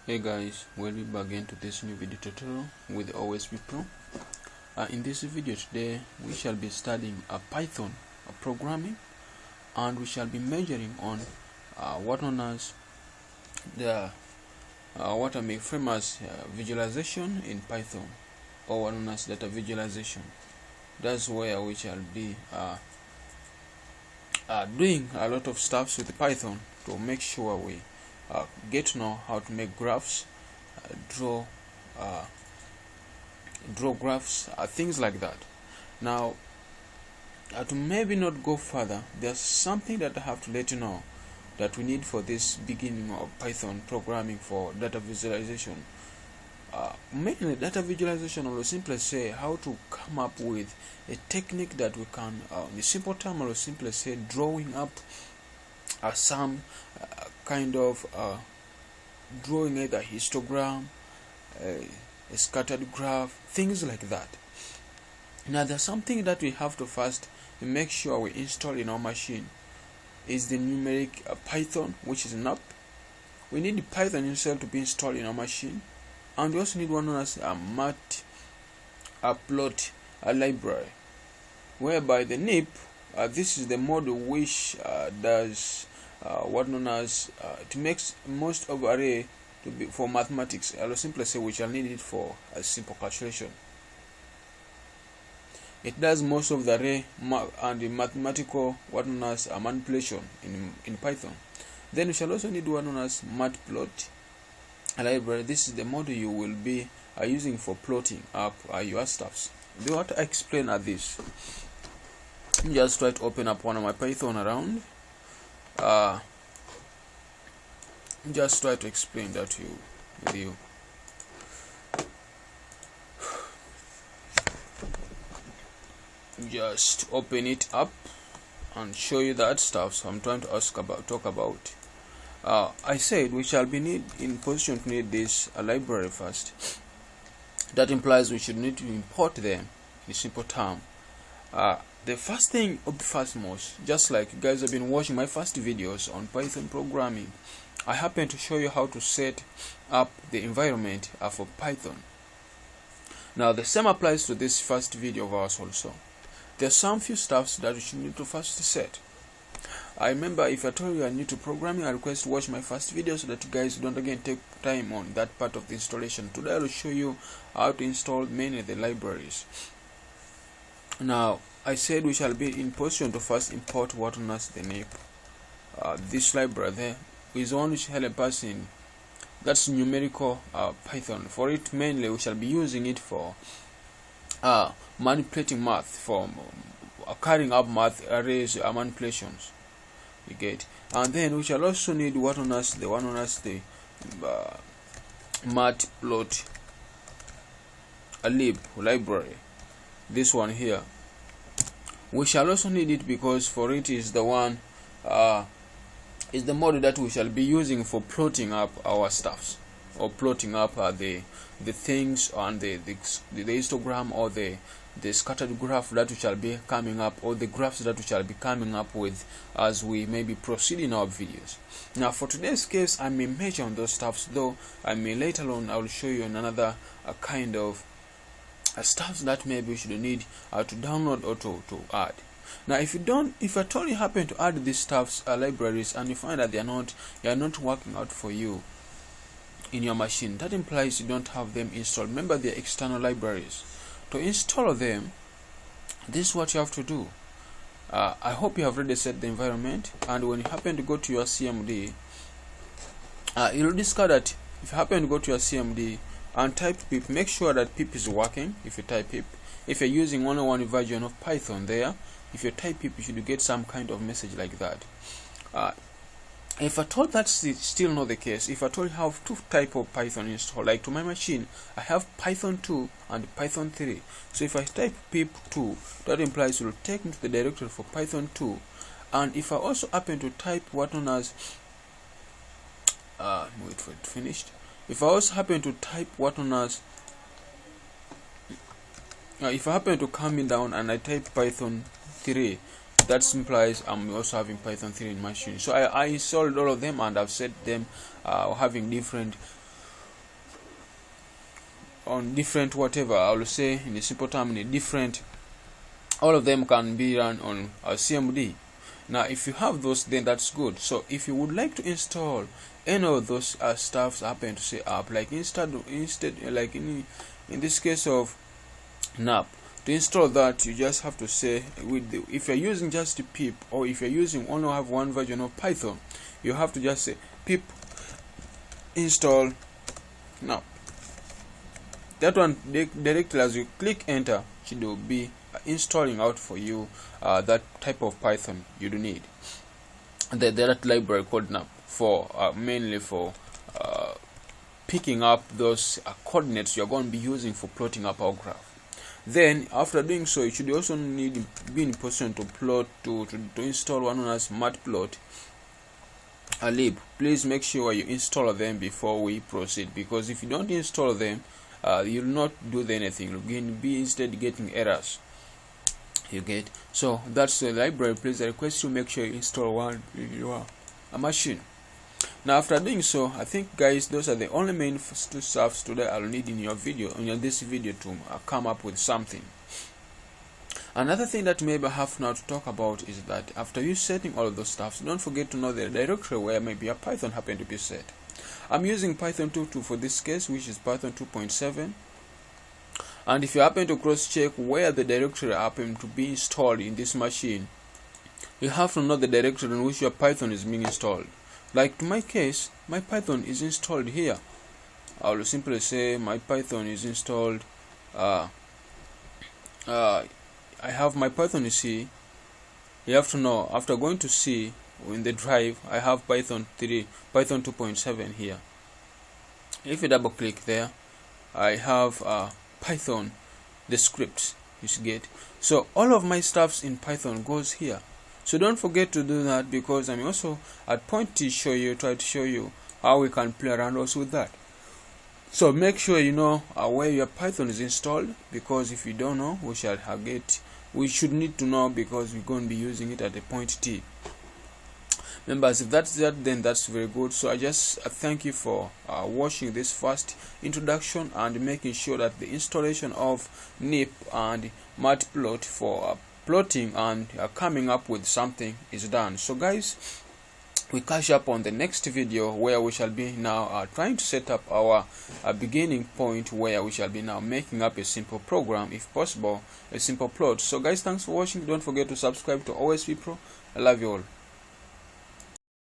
Hey guys, welcome back again to this new video tutorial with OSP Pro. In this video today we shall be studying Python programming, and we shall be measuring on what known as the what I may frame as visualization in Python, or what known as data visualization. That's where we shall be doing a lot of stuff with Python to make sure we get to know how to make graphs, draw graphs, things like that. Now, to maybe not go further, there's something that I have to let you know that we need for this beginning of Python programming for data visualization. Mainly data visualization, I will simply say how to come up with a technique that we can, in simple term, I will simply say drawing up some kind of drawing either a histogram, a scattered graph, things like that. Now there's something that we have to first make sure we install in our machine is the numeric Python, which is numpy. We need Python itself to be installed in our machine, and we also need one known as a matplotlib library, whereby the nip this is the model which does what known as it makes most of array to be for mathematics. I will simply say we shall need it for a simple calculation. It does most of the array and the mathematical what known as manipulation in Python. Then we shall also need one known as matplotlib library. This is the model you will be using for plotting up your stuffs. Do what I explain at this? Just try to open up one of my Python around. Just try to explain that with you. Just open it up and show you that stuff. So I'm trying to talk about. I said we shall be in position to need this library first. That implies we should need to import them in simple term. The first thing of the first most, just like you guys have been watching my first videos on Python programming, I happen to show you how to set up the environment for Python. Now the same applies to this first video of ours also. There's some few stuffs that you should need to first set. I remember if I told you are new to programming, I request to watch my first video so that you guys don't again take time on that part of the installation. Today I will show you how to install many of the libraries. Now I said we shall be in position to first import what known as the nip. This library there is one which helps us in that's numerical Python. For it mainly we shall be using it for manipulating math, for carrying up math arrays manipulations. You get, and then we shall also need what known as the matplotlib library. This one here. We shall also need it because for it is the one is the model that we shall be using for plotting up our stuffs, or plotting up the things on the histogram, or the scattered graph that we shall be coming up, or the graphs that we shall be coming up with as we maybe proceed in our videos. Now for today's case, I may measure on those stuffs, though I may later on I will show you another kind of stuff that maybe you should need to download or to add. Now if at all you happen to add these stuffs libraries and you find that they are not working out for you in your machine, that implies you don't have them installed. Remember, they are external libraries. To install them, this is what you have to do. I hope you have already set the environment, and when you happen to go to your CMD, you'll discover that if you happen to go to your CMD and type pip, make sure that pip is working. If you type pip, if you're using only one version of Python there, if you type pip, you should get some kind of message like that. If at all that's still not the case, if at all you have two type of Python installed, like to my machine I have Python 2 and Python 3. So if I type pip 2, that implies it will take me to the directory for Python 2. And if I also happen to type what known as wait for it finished. If I also happen to type what known as if I happen to come in down and I type Python 3, that implies I'm also having Python 3 in my machine. So I installed all of them and I've set them having different on different whatever, I will say in a simple term, in a different, all of them can be run on a CMD. Now if you have those, then that's good. So if you would like to install any of those stuffs happen to say up, like instead like in this case of NAP, to install that you just have to say if you're using just pip, or if you're using only have one version of Python, you have to just say pip install NAP. That one directly as you click enter, it will be installing out for you that type of Python you do need. That library called NAP for mainly for picking up those coordinates you're going to be using for plotting up our graph. Then after doing so, you should also need be in position to plot to install one known as matplotlib. Please make sure you install them before we proceed, because if you don't install them, you'll not do anything. You'll be instead getting errors. You get? So that's the library. Please, I request you make sure you install one in your machine. Now after doing so, I think guys, those are the only main two stuffs today I'll need in your video, in this video, to come up with something. Another thing that maybe I have now to talk about is that after you setting all of those stuffs, don't forget to know the directory where maybe a Python happen to be set. I'm using Python 2.2 for this case, which is Python 2.7. And if you happen to cross-check where the directory happen to be installed in this machine, you have to know the directory in which your Python is being installed. Like to my case, my Python is installed here. I will simply say my Python is installed. I have my Python in C. You have to know, after going to C in the drive, I have Python 2.7 here. If you double click there, I have Python, the scripts you get. So all of my stuffs in Python goes here. So don't forget to do that, because I'm also at point to try to show you how we can play around also with that. So make sure you know where your Python is installed, because if you don't know, we should need to know, because we're going to be using it at a point T. Members, if that's that, then that's very good. So I just thank you for watching this first introduction and making sure that the installation of NIP and matplot for plotting and coming up with something is done. So guys, we catch up on the next video, where we shall be now trying to set up our beginning point, where we shall be now making up a simple program, if possible a simple plot. So guys, thanks for watching. Don't forget to subscribe to OSP Pro. I love you all.